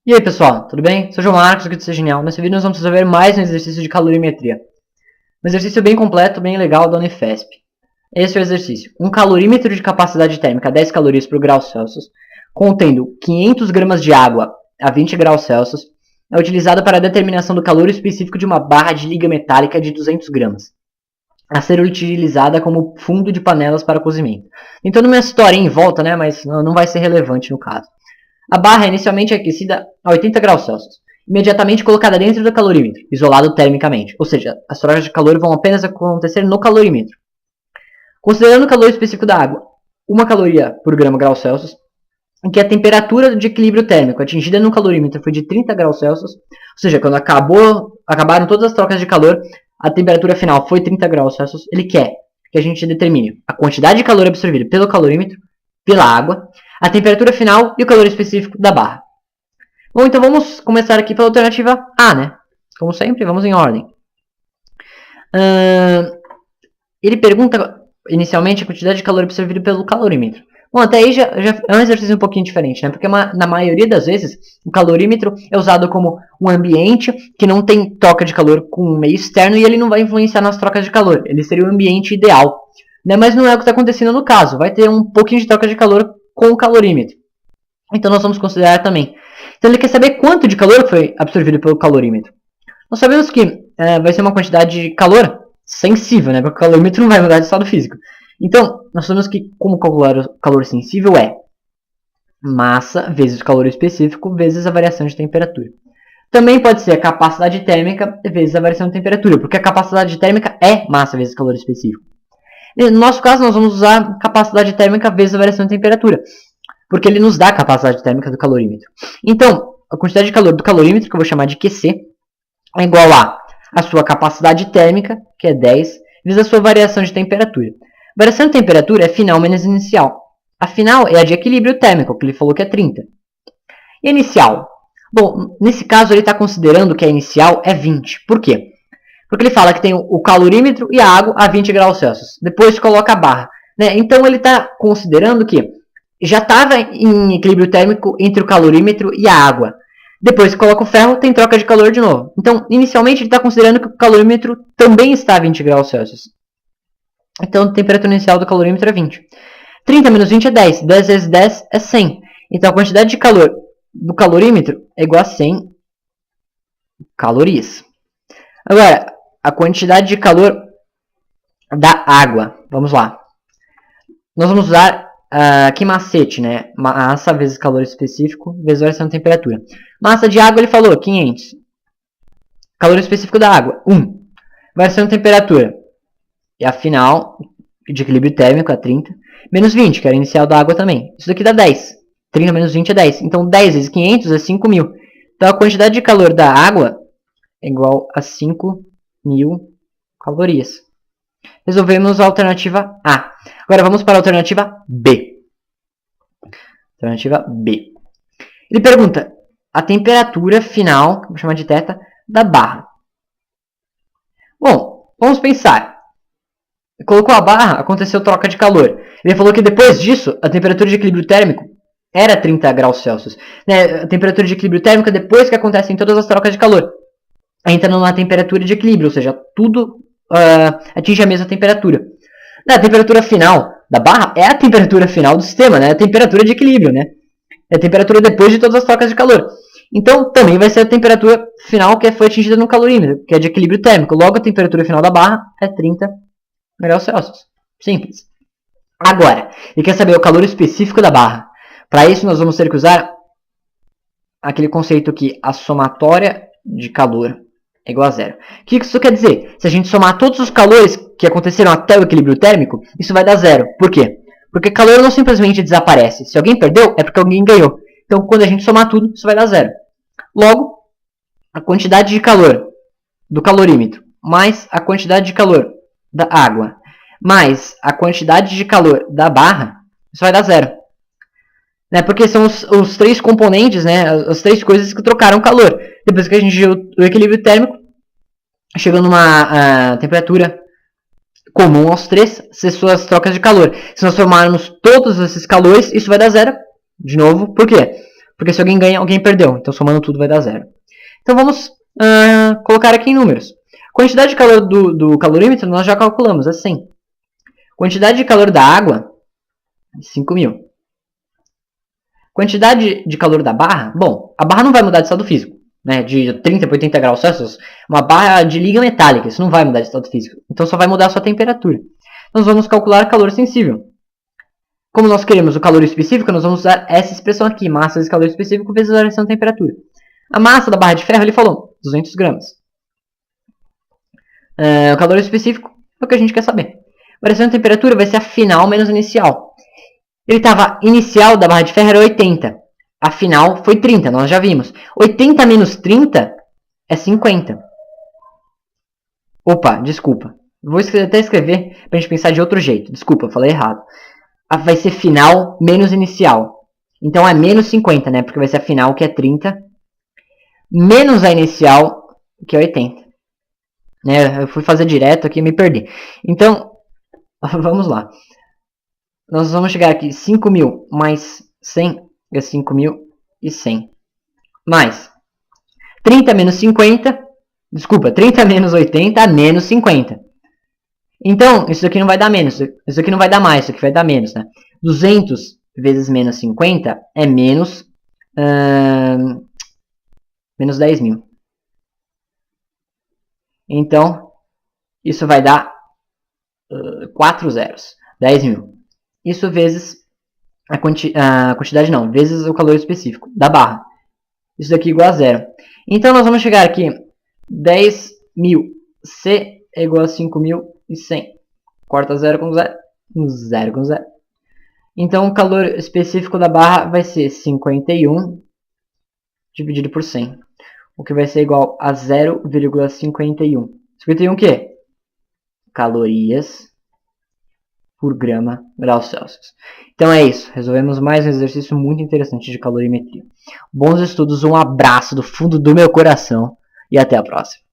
E aí pessoal, tudo bem? Sou o João Marcos, aqui do Ser Genial. Nesse vídeo nós vamos resolver mais um exercício de calorimetria. Um exercício bem completo, bem legal da Unifesp. Esse é o exercício. Um calorímetro de capacidade térmica 10 calorias por grau Celsius, contendo 500 gramas de água a 20 graus Celsius, é utilizado para a determinação do calor específico de uma barra de liga metálica de 200 gramas, a ser utilizada como fundo de panelas para cozimento. Tem toda uma historinha em volta, né? Mas não vai ser relevante no caso. A barra é inicialmente aquecida a 80 graus Celsius, imediatamente colocada dentro do calorímetro, isolado termicamente, ou seja, as trocas de calor vão apenas acontecer no calorímetro. Considerando o calor específico da água, 1 caloria por grama grau Celsius, em que a temperatura de equilíbrio térmico atingida no calorímetro foi de 30 graus Celsius, ou seja, quando acabaram todas as trocas de calor, a temperatura final foi 30 graus Celsius, ele quer que a gente determine a quantidade de calor absorvida pelo calorímetro, pela água, a temperatura final e o calor específico da barra. Bom, então vamos começar aqui pela alternativa A, né? Como sempre, vamos em ordem. Ele pergunta inicialmente a quantidade de calor absorvido pelo calorímetro. Bom, até aí já é um exercício um pouquinho diferente, né? Porque na maioria das vezes o calorímetro é usado como um ambiente que não tem troca de calor com o meio externo e ele não vai influenciar nas trocas de calor. Ele seria o ambiente ideal. Né? Mas não é o que está acontecendo no caso. Vai ter um pouquinho de troca de calor com o calorímetro. Então nós vamos considerar também. Então ele quer saber quanto de calor foi absorvido pelo calorímetro. Nós sabemos que vai ser uma quantidade de calor sensível, né? Porque o calorímetro não vai mudar de estado físico. Então, nós sabemos que como calcular o calor sensível é massa vezes o calor específico vezes a variação de temperatura. Também pode ser a capacidade térmica vezes a variação de temperatura, porque a capacidade térmica é massa vezes calor específico. No nosso caso, nós vamos usar capacidade térmica vezes a variação de temperatura, porque ele nos dá a capacidade térmica do calorímetro. Então, a quantidade de calor do calorímetro, que eu vou chamar de QC, é igual a sua capacidade térmica, que é 10, vezes a sua variação de temperatura. Variação de temperatura é final menos inicial. A final é a de equilíbrio térmico, que ele falou que é 30. E a inicial? Bom, nesse caso ele está considerando que a inicial é 20. Por quê? Porque ele fala que tem o calorímetro e a água a 20 graus Celsius. Depois coloca a barra. Né? Então ele está considerando que já estava em equilíbrio térmico entre o calorímetro e a água. Depois coloca o ferro, tem troca de calor de novo. Então, inicialmente ele está considerando que o calorímetro também está a 20 graus Celsius. Então, a temperatura inicial do calorímetro é 20. 30 menos 20 é 10. 10 vezes 10 é 100. Então, a quantidade de calor do calorímetro é igual a 100 calorias. Agora, a quantidade de calor da água. Vamos lá. Nós vamos usar que macete, né? Massa vezes calor específico vezes variação de temperatura. Massa de água ele falou 500. Calor específico da água 1. Variação de temperatura. E a final de equilíbrio térmico é 30. Menos 20, que era a inicial da água também. Isso daqui dá 10. 30 menos 20 é 10. Então 10 vezes 500 é 5.000. Então a quantidade de calor da água é igual a 5.000 calorias. Resolvemos a alternativa A. Agora vamos para a alternativa B. Alternativa B. Ele pergunta a temperatura final, vou chamar de θ, da barra. Bom, vamos pensar. Colocou a barra, aconteceu troca de calor. Ele falou que depois disso, a temperatura de equilíbrio térmico era 30 graus Celsius. Né? A temperatura de equilíbrio térmico é depois que acontecem todas as trocas de calor. Entra numa temperatura de equilíbrio, ou seja, tudo atinge a mesma temperatura. A temperatura final da barra é a temperatura final do sistema, né? É a temperatura de equilíbrio, né? É a temperatura depois de todas as trocas de calor. Então, também vai ser a temperatura final que foi atingida no calorímetro, que é de equilíbrio térmico. Logo, a temperatura final da barra é 30 graus Celsius. Simples. Agora, ele quer saber o calor específico da barra. Para isso, nós vamos ter que usar aquele conceito que a somatória de calor é igual a zero. O que isso quer dizer? Se a gente somar todos os calores que aconteceram até o equilíbrio térmico, isso vai dar zero. Por quê? Porque calor não simplesmente desaparece. Se alguém perdeu, é porque alguém ganhou. Então, quando a gente somar tudo, isso vai dar zero. Logo, a quantidade de calor do calorímetro mais a quantidade de calor da água mais a quantidade de calor da barra, isso vai dar zero. Né? Porque são os três componentes, né? As três coisas que trocaram calor. Depois que a gente gerou o equilíbrio térmico, chegou numa temperatura comum aos três, cessou as trocas de calor. Se nós formarmos todos esses calores, isso vai dar zero. De novo, por quê? Porque se alguém ganha, alguém perdeu. Então somando tudo vai dar 0. Então vamos colocar aqui em números. Quantidade de calor do calorímetro nós já calculamos, é 100. Quantidade de calor da água, 5.000. Quantidade de calor da barra, bom, a barra não vai mudar de estado físico. Né, de 30 para 80 graus Celsius, uma barra de liga metálica, isso não vai mudar de estado físico. Então só vai mudar a sua temperatura. Nós vamos calcular calor sensível. Como nós queremos o calor específico, nós vamos usar essa expressão aqui, massa vezes calor específico vezes a variação de temperatura. A massa da barra de ferro, ele falou, 200 gramas. O calor específico é o que a gente quer saber. A variação de temperatura vai ser a final menos inicial. Ele estava inicial da barra de ferro era 80. A final foi 30, nós já vimos. 80 menos 30 é 50. Opa, desculpa. Vou até escrever para a gente pensar de outro jeito. Desculpa, falei errado. Vai ser final menos inicial. Então é menos 50, né? Porque vai ser a final, que é 30. Menos a inicial, que é 80. Né? Eu fui fazer direto aqui e me perdi. Então, vamos lá. Nós vamos chegar aqui. 5.000 mais 100 é 5.100. Mais 30 menos 50. Desculpa, 30 menos 80 a menos 50. Então, isso aqui não vai dar menos. Isso aqui não vai dar mais, isso aqui vai dar menos, né? 200 vezes menos 50 é menos... menos 10.000. Então, isso vai dar 4 zeros. 10.000. Isso vezes a quantidade não, vezes o calor específico da barra. Isso daqui é igual a 0. Então, nós vamos chegar aqui. 10.000. C é igual a 5.100. Corta 0 com 0. 0 com 0. Então, o calor específico da barra vai ser 51 dividido por 100. O que vai ser igual a 0,51. 51 o quê? Calorias por grau Celsius. Então é isso. Resolvemos mais um exercício muito interessante de calorimetria. Bons estudos, um abraço do fundo do meu coração e até a próxima.